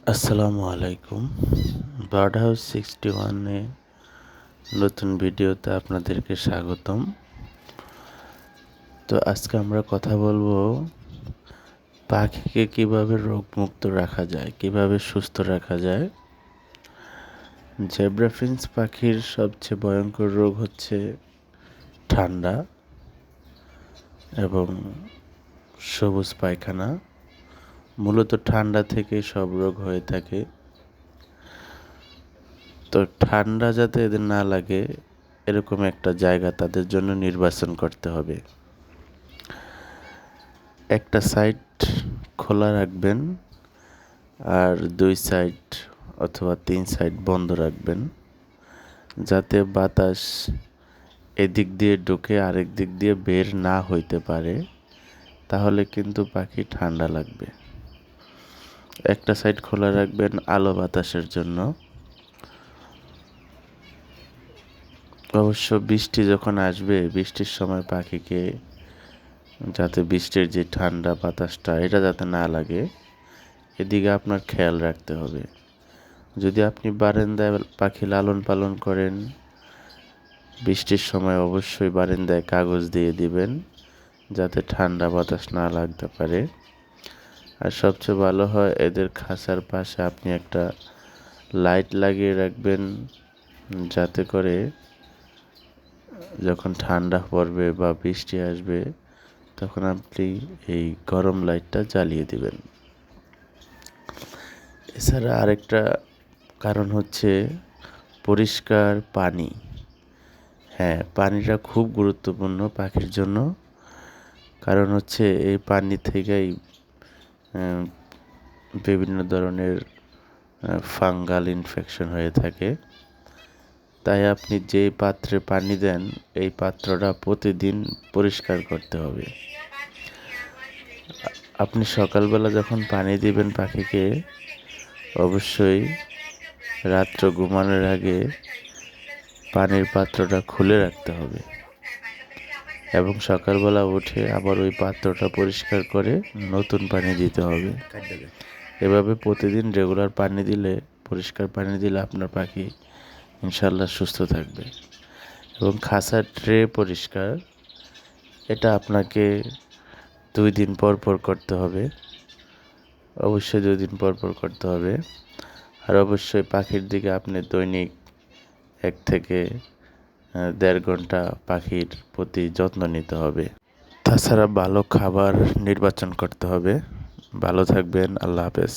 আসসালামু আলাইকুম। Bird house 61 নতুন ভিডিওতে আপনাদেরকে স্বাগতম। তো আজকে আমরা কথা বলবো পাখিকে কিভাবে রোগমুক্ত রাখা যায়, কিভাবে সুস্থ রাখা যায়। জেব্রা ফিঞ্চ পাখির সবচেয়ে ভয়ঙ্কর রোগ হচ্ছে ঠান্ডা এবং সবুজ পায়খানা। মূলত ঠান্ডা থেকে সব রোগ হয়ে থাকে। তো ঠান্ডা যাতে এদের না লাগে এরকম একটা জায়গা তাদের জন্য নির্বাচন করতে হবে। একটা সাইড খোলা রাখবেন আর 2 সাইড অথবা 3 সাইড বন্ধ রাখবেন, যাতে বাতাস এদিক দিয়ে ঢুকে আরেক দিক দিয়ে বের না হইতে পারে। তাহলে কিন্তু পাখি ঠান্ডা লাগবে। একটা সাইড খোলা রাখবেন আলো বাতাসের জন্য। অবশ্য বৃষ্টি যখন আসবে, বৃষ্টির সময় পাখিকে যাতে বৃষ্টির যে ঠান্ডা বাতাসটা এটা যাতে না লাগে, এদিকে আপনার খেয়াল রাখতে হবে। যদি আপনি বারান্দায় পাখি লালন পালন করেন, বৃষ্টির সময় অবশ্যই বারান্দায় কাগজ দিয়ে দিবেন, যাতে ঠান্ডা বাতাস না লাগতে পারে। আর সবচেয়ে ভালো হয় এদের খাঁচার পাশে আপনি একটা লাইট লাগিয়ে রাখবেন, যাতে করে যখন ঠান্ডা পড়বে বা বৃষ্টি আসবে তখন আপনি এই গরম লাইটটা জ্বালিয়ে দিবেন। এছাড়া আরেকটা কারণ হচ্ছে পরিষ্কার পানি। হ্যাঁ, পানিটা খুব গুরুত্বপূর্ণ পাখির জন্য। কারণ হচ্ছে এই পানি থেকেই বিভিন্ন ধরনের ফাঙ্গাল ইনফেকশন হয়ে থাকে। তাই আপনি যে পাত্রে পানি দেন এই পাত্রটা প্রতিদিন পরিষ্কার করতে হবে। আপনি সকালবেলা যখন পানি দিবেন পাখিকে, অবশ্যই রাত্র ঘুমানোর আগে পানির পাত্রটা খুলে রাখতে হবে এবং সকালবেলা উঠে আবার ওই পাত্রটা পরিষ্কার করে নতুন পানি দিতে হবে। এভাবে প্রতিদিন রেগুলার পানি দিলে, পরিষ্কার পানি দিলে আপনার পাখি ইনশাল্লাহ সুস্থ থাকবে। এবং খাঁচার ট্রে পরিষ্কার, এটা আপনাকে 2 দিন পর পর করতে হবে। অবশ্যই 2 দিন পর পর করতে হবে। আর অবশ্যই পাখির দিকে আপনি দৈনিক 1 থেকে 1.5 ঘন্টা পাখির প্রতি যত্ন নিতে হবে। তাছাড়া ভালো খাবার নির্বাচন করতে হবে। ভালো থাকবেন। আল্লাহ হাফেজ।